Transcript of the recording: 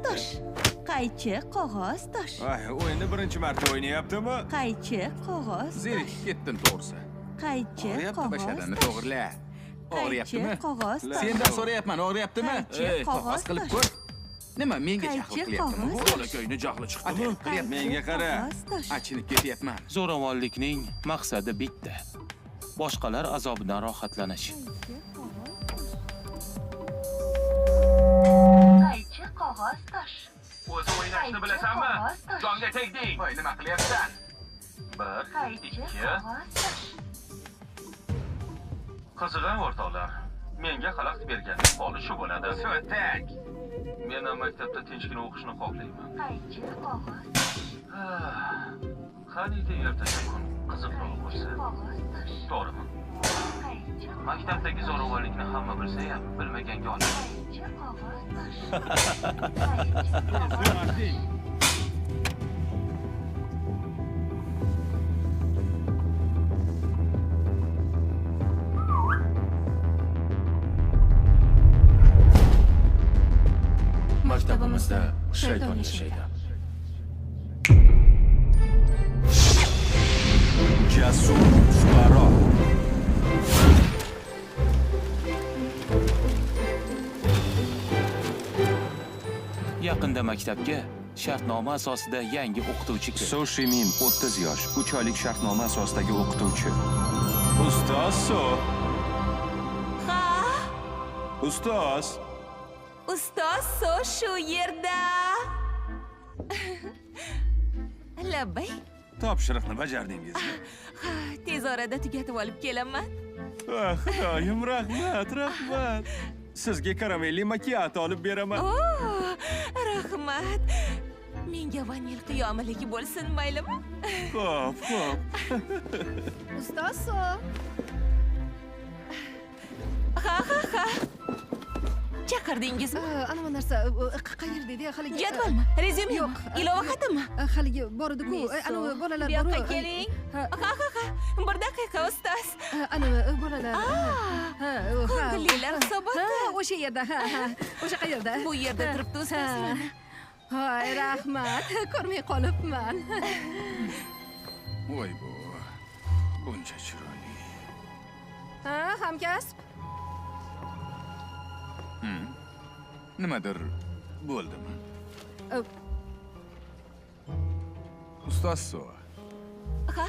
tosh. Qaychi qog'oz tosh. Voy, o'yinni birinchi marta o'ynayaptimi? Qaychi qog'oz Zerik tosh. ketdim to'g'risi. Qaychi Og'riyapti qog'oz basharanni tosh. to'g'rila. Og'riyaptimi? Qaychi qog'oz tosh. Sendan so'rayapman, og'riyaptimi? Qaychi qog'oz qilib tosh. ko'r. Nima, menga jahl Qaychi qilyaptimi? qog'oz Bu tosh. bolakayni jahli chiqdimi? Qilyapman. Menga qara. Qog'oz tosh. Achinib ketyapman. Zo'ravonlikning maqsadi bitta. Boshqalar azobidan rohatlanish. Qaychi qog'oz tosh. O'zi o'ynashni bilasanmi? Jonga tegding. Voy, nima qilyapsan? 1, Qaychi 2. qog'oz tosh. Qizig'im o'rtoqlar. Menga xalaqit berganing holi shu bo'ladi. So'tak. Men ham maktabda tinchgina o'qishni xohlayman. Qaychi qog'oz tosh. Qaniydi ertaga kun qiziqroq bo'lsa. Qog'oz tosh. To'g'rimi? Qaychi Maktabdagi zo'ravonlikni hamma bilsa ham bilmaganga oladi. qaychi qog'oz tosh. Maktabimizda shayton yashaydi. Jasur fuqaro. Yaqinda maktabga shartnoma asosida yangi o'qituvchi keldi. So Shimin 30 yosh, 3 oylik shartnoma asosidagi o'qituvchi. Ustoz So. Ha, Ustoz. ustoz so shu yerda. Labbay. Topshiriqni bajardingizmi? Ha, tez orada tugatib olib kelaman. Xudoyim, rahmat. Sizga karamelli makiato olib beraman. Rahmat. Menga vanil qiyomiligi bo'lsin, maylimi? Xo'p. Ustoz So. Ha. Chaqirdingizmi? Anavi narsa qayerda edi haligi? Jadvalmi? Rezyumemi? Yo'q. Ilova xatimi? Haligi bor edi-ku. Anavi bolalar Bu yoqqa bor. keling. Ha. Bir daqiqa, ustoz. Anavi bolalar. Ha. Ko'ngillilar hisoboti. Ha, o'sha yerda. Ha. O'sha qayerda? Bu yerda turibdi, ustoz. Voy, rahmat. Ko'rmay qolibman. Voy bu. Buncha chiroyli. Ha, hamkasb. Nimadir bo'ldimi? Oh. Ustoz So. Ha?